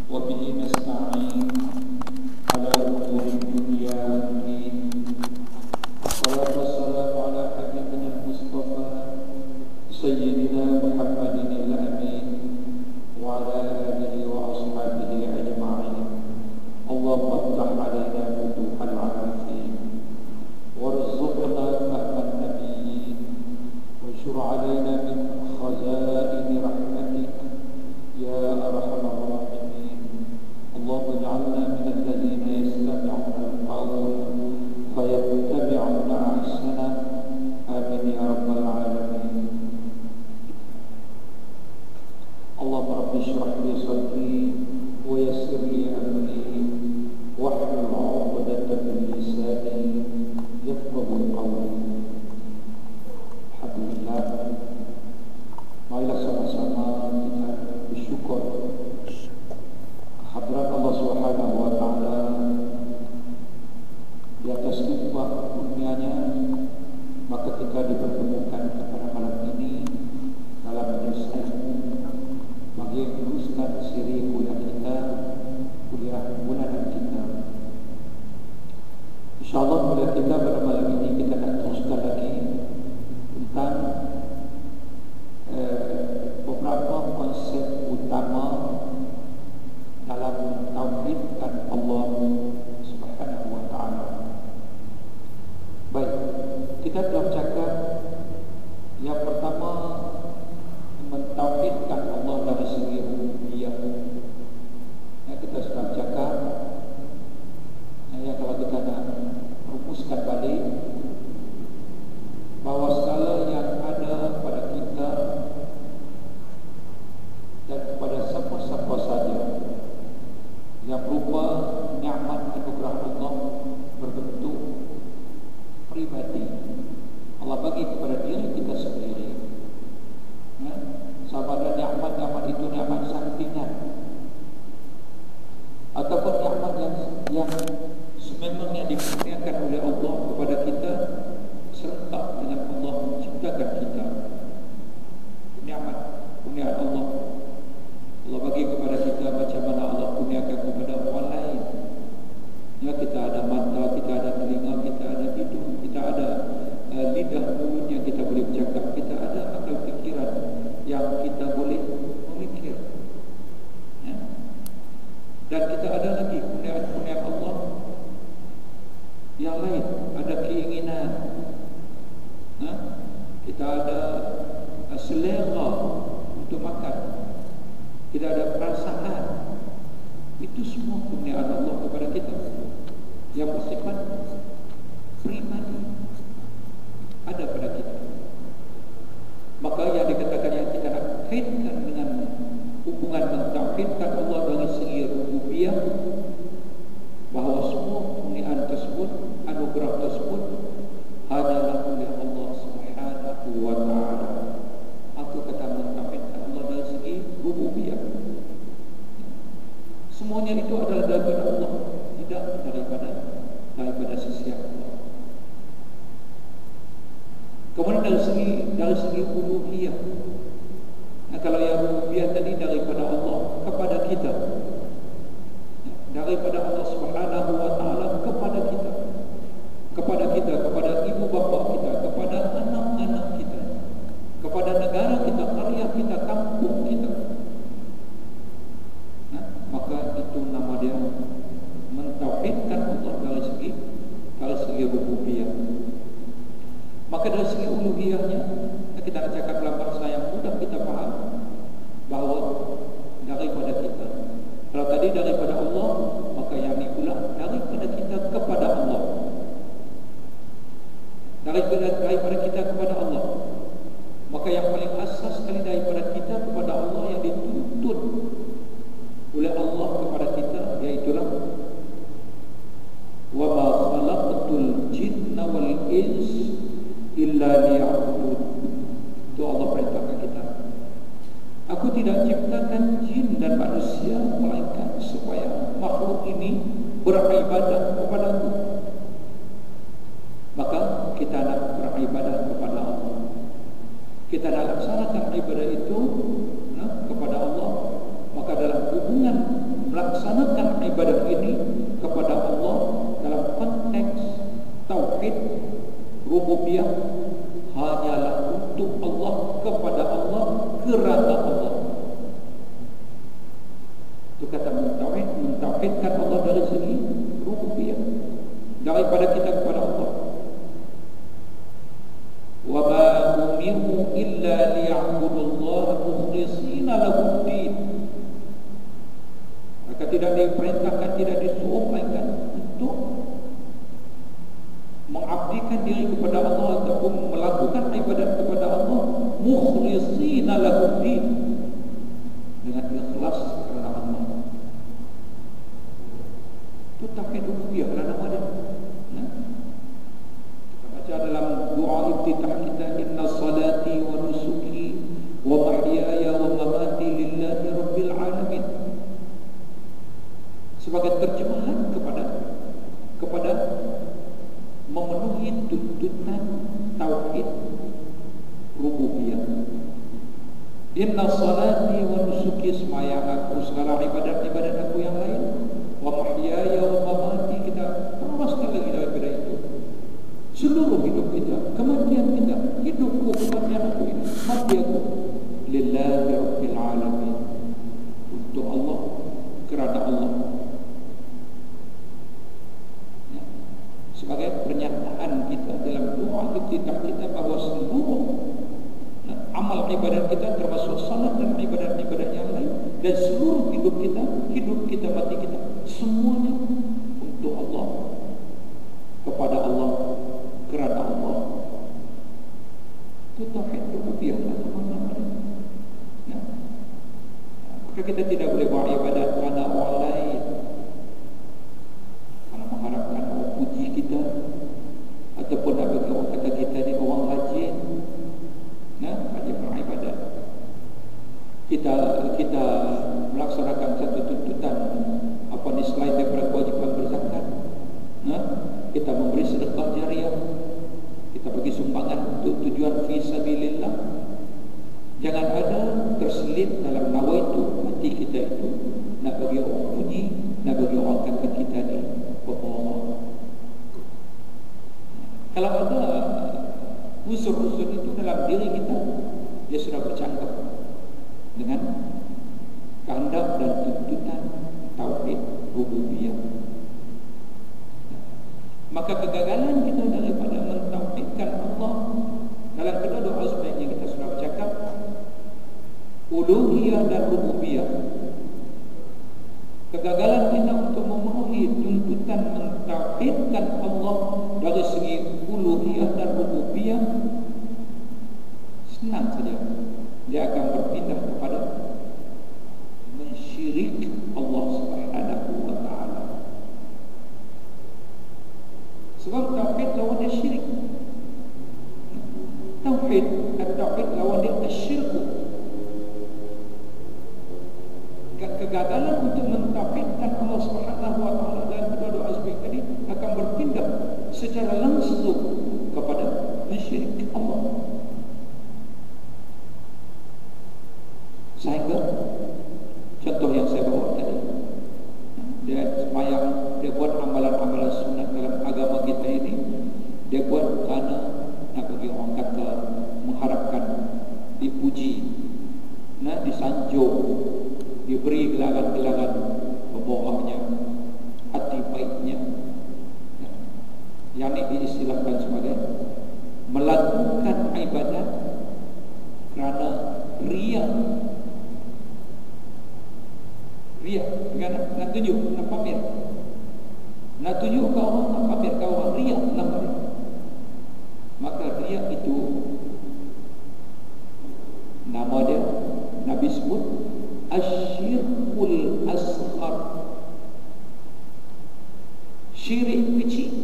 وبه نستعين على أمور الدنيا والدين. والصلاة والسلام على حبيبنا المصطفى سيدنا محمد الأمين وعلى آله وأصحابه أجمعين. اللهم افتح علينا فتوح العارفين وارزقنا فهم النبيين وانشر علينا من خزائن رحمتك يا أرحم الراحمين. اللهم اجعلنا من الذين يستمعون القول فيتبعون أحسنه. آمين يا رب العالمين. اللهم رب اشرح لي صدري ويسر لي أمري واحلل عقدة من لساني يفقهوا قولي. Alhamdulillah, marilah sama-sama kita bersyukur kehadiran Allah Subhanahu wa taala di atas limpah kurnia-Nya, maka kita dipertemukan pada malam ini dalam majelis ilmu bagi meneruskan siri kuliah kita, kuliah bulanan kita. InsyaAllah kuliah kita pada malam ini kita akan teruskan lagi tentang beberapa konsep utama dalam mentauhidkan Allah Subhanahu wa taala. Baik, kita telah cakap yang pertama mentauhidkan Allah dari segi rububiyah. Yang kita sudah cakap, yang kalau kita nak rumuskan balik, bahawa segala yang ada pada kita dan kepada siapa-siapa saja yang berupa nikmat anugerah Allah berbentuk pribadi, Allah bagi kepada diri kita sendiri. Sama ada nikmat itu nikmat sampingan ataupun nikmat yang sememangnya dikurniakan oleh Allah kepada kita serentak dengan Allah menciptakan kita. Nikmat kurniaan Allah, Allah bagi kepada kita macam mana Allah kurniakan kepada orang lain. Ya, kita ada mata, kita ada telinga, kita ada hidung, kita ada lidah, mulut yang kita boleh bercakap, kita ada akal fikiran yang kita boleh memikir, ya. Dan kita ada lagi kurniaan Allah yang lain, ada keinginan, kita ada selera untuk makan, kita ada perasaan. Itu semua kurniaan Allah kepada kita yang bersifat pribadi ada pada kita. Maka yang dikatakan yang kita nak kaitkan dengan hubungan mentauhidkan Allah dari segi rububiyah, bahawa semua kurniaan tersebut, anugerah tersebut hanyalah oleh Allah Subhanahu wa taala. Aku kata mentauhidkan Allah dari segi rububiyah. Semuanya itu adalah daripada Allah, tidak daripada sesiapa. Kemudian dari segi uluhiyah, kalau yang rububiyah tadi daripada Allah kepada kita, daripada Allah Subhanahu wa taala kepada kita, kepada ibu bapa kita, kepada anak-anak kita, kepada negara kita, karya kita, kampung kita. Maka itu nama dia mentauhidkan Allah dari segi rububiyah. Maka dari segi uluhiyahnya, kita nak cakap dalam bahasa yang mudah kita faham, bahawa daripada kita. Kalau tadi daripada Allah, maka yang ini pula daripada kita kepada Allah. Daripada kita kepada Allah, maka yang paling asas sekali daripada kita kepada Allah yang dituntut oleh Allah kepada kita, iaitulah wa ma khalaqtul jinna wal ins illa liya'budun. Itu Allah perintahkan kita. Aku tidak ciptakan jin dan manusia melainkan supaya makhluk ini beribadah kepadaku. Maka kita nak beribadah kepada Allah, kita nak laksanakan ibadah itu kepada Allah, maka dalam hubungan rububiyah hanyalah untuk Allah, kepada Allah, kerana Allah. Itu kata mentauhid, mentauhidkan Allah dari segi rububiyah, daripada kita kepada Allah. Wa ma umiru illa liya'budullaha mukhlishina lahu-d-din. Maka tidak diperintahkan, tidak disuruh melainkan untuk mengabdikan diri kepada Allah ataupun melakukan ibadat kepada Allah mukhlishina lahu-d-din, dengan ikhlas kerana Allah. Itu tauhid rububiyah lah nama dia. Kita baca dalam doa iftitah kita, inna salati wa nusuki wa mahyaya wa mamati lillahi rabbil alamin, sebagai terjemahan kepada memenuhi tuntutan tauhid rububiyah. Inna salati wa nusuki, sembahyang aku, segala ibadat-ibadat aku yang lain, wa mahyaya wa mamati, kita perluaskan lagi daripada itu, seluruh hidup kita, kematian kita, hidupku, kematian aku ini, mati aku, lillahi rabbil alamin, untuk Allah, kerana Allah. Ya. Sebagai pernyataan kita dalam doa iftitah kita bahawa seluruh amal ibadat kita, termasuk salat dan ibadat-ibadat yang lain, dan seluruh hidup kita, mati kita, semuanya untuk Allah, kepada Allah, kerana Allah. Itu tauhid rububiyah lah teman-teman. Ya. Maka kita tidak boleh buat ibadat kerana orang lain, kerana mengharapkan orang puji kita, ataupun nak bagi orang kata kita ni orang rajin, rajin beribadat. Kita melaksanakan satu tuntutan apa ni, selain daripada kewajipan berzakat, kita memberi sedekah jariah, kita bagi sumbangan untuk tujuan fi sabilillah. Jangan ada terselip dalam nawaitu hati kita itu nak bagi orang puji, nak bagi orang kata kita ni berbohong. Kalau ada unsur-unsur itu dalam diri kita, dia sudah bercakap dengan kehendak dan tuntutan tauhid rububiyah. Maka kegagalan kita daripada mentauhidkan Allah dalam kedua-dua aspek yang kita sudah bercakap, uluhiyah dan rububiyah, kegagalan kita untuk memenuhi tuntutan mentauhidkan Allah dari segi uluhiyah dan rububiyah, senang saja dia akan berpindah kepada mensyirik Allah Subhanahu wa ta'ala. Sebab tauhid lawan dia syirik. Tauhid lawan dia asyirku. Kegagalan untuk mentauhidkan Allah Subhanahu wa ta'ala dalam kedua-dua aspek tadi akan berpindah secara langsung kepada mensyirik Allah. Sehingga contoh yang saya bawa tadi, dia sembahyang, dia buat amalan-amalan sunat dalam agama kita ini, dia buat kerana nak bagi orang kata, mengharapkan dipuji, disanjung, diberi gelaran-gelaran pembohongnya, hati baiknya. Yang ini diistilahkan sebagai melakukan ibadat kerana riya. Riya dengan nak tunjuk, nak pamer, nak tunjuk ke orang, nak pamer ke orang, riya namanya. Maka riya itu nama dia Nabi sebut asyirkul asghar, syirik kecil.